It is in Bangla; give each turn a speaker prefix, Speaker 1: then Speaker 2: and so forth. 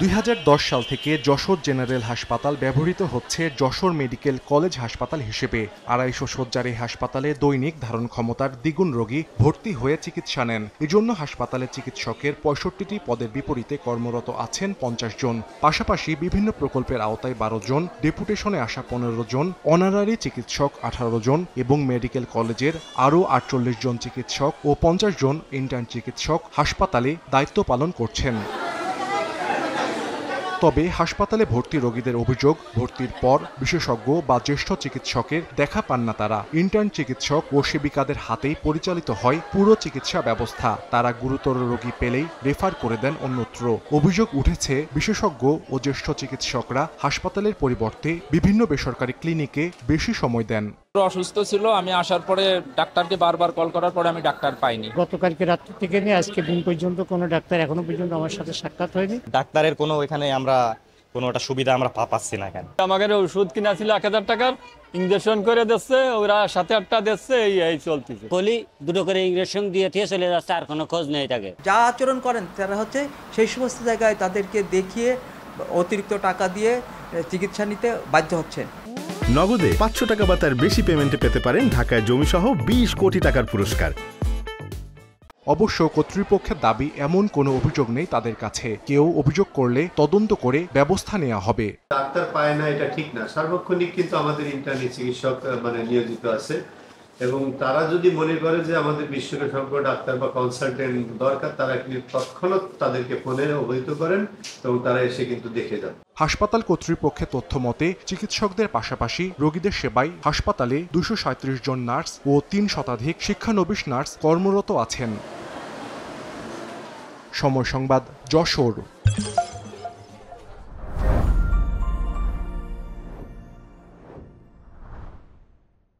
Speaker 1: 2010 সাল থেকে যশোর জেনারেল হাসপাতাল ব্যবহৃত হচ্ছে যশোর মেডিকেল কলেজ হাসপাতাল হিসেবে। 250 শয্যার এই হাসপাতালে দৈনিক ধারণ ক্ষমতার দ্বিগুণ রোগী ভর্তি হয়ে চিকিৎসা নেন। এজন্য হাসপাতালে চিকিৎসকের 65টি পদের বিপরীতে কর্মরত আছেন 50 জন। পাশাপাশি বিভিন্ন প্রকল্পের আওতায় 12 জন, ডেপুটেশনে আসা 15 জন, অনারারি চিকিৎসক 18 জন এবং মেডিকেল কলেজের আরও 48 জন চিকিৎসক ও 50 জন ইন্টার্ন চিকিৎসক হাসপাতালে দায়িত্ব পালন করছেন। তবে হাসপাতালে ভর্তি রোগীদের অভিযোগ, ভর্তির পর বিশেষজ্ঞ বা জ্যেষ্ঠ চিকিৎসকের দেখা পান না তারা। ইন্টার্ন চিকিৎসক ও সেবিকাদের হাতেই পরিচালিত হয় পুরো চিকিৎসা ব্যবস্থা। তারা গুরুতর রোগী পেলেই রেফার করে দেন অন্যত্র। অভিযোগ উঠেছে, বিশেষজ্ঞ ও জ্যেষ্ঠ চিকিৎসকরা হাসপাতালের পরিবর্তে বিভিন্ন বেসরকারি ক্লিনিকে বেশি সময় দেন।
Speaker 2: অসুস্থ ছিল, আমি আসার পরে ডাক্তারকে বারবার কল করার পরে আমি ডাক্তার পাইনি।
Speaker 3: গতকালকে রাত্রি থেকে নিয়ে আজকে দিন পর্যন্ত কোনো ডাক্তার এখনো পর্যন্ত আমার সাথে সাক্ষাৎ হয়নি।
Speaker 4: ডাক্তারের কোনো এখানে আমরা কোনোটা সুবিধা আমরা পাচ্ছি না। কেন
Speaker 5: আমাদের ওষুধ কিনা ছিল 1000 টাকার, ইঞ্জেকশন করে দিচ্ছে, ওরা 7-8টা দিচ্ছে, এই চলতেছে।
Speaker 6: বলি দুটো করে ইঞ্জেকশন দিয়ে চলে যাচ্ছে, আর কোনো খোঁজ নেই তাকে।
Speaker 7: যা আচরণ করেন তারা হচ্ছে সেই সমস্ত জায়গায় তাদেরকে দেখিয়ে অতিরিক্ত টাকা দিয়ে চিকিৎসা নিতে বাধ্য হচ্ছেন।
Speaker 8: নগদে 500 টাকা বা তার বেশি পেমেন্টে পেতে পারেন ঢাকায় জমিসহ 20 কোটি টাকার পুরস্কার।
Speaker 1: অবশ্য কর্তৃপক্ষের দাবি, এমন কোনো অভিযোগ নেই তাদের কাছে। কেউ অভিযোগ করলে তদন্ত করে ব্যবস্থা নেওয়া হবে।
Speaker 9: ডাক্তার পায় না এটা ঠিক না, সার্বক্ষণিক কিন্তু আমাদের ইন্টার্নি চিকিৎসক নিয়োজিত আছে এবং তারা যদি মনে করে যে আমাদের বিশেষজ্ঞ ডাক্তার বা কনসালটেন্ট দরকার, তারা কিন্তু তৎক্ষণাৎ তাদেরকে ফোনে অবহিত করেন এবং তারা এসে কিন্তু দেখে যান।
Speaker 1: হাসপাতাল কর্তৃপক্ষের তথ্য মতে চিকিৎসকদের পাশাপাশি রোগীদের সেবায় হাসপাতালে 237 জন নার্স ও 3 শতাধিক শিক্ষানবিশ নার্স কর্মরত আছেন। সময় সংবাদ, যশোর।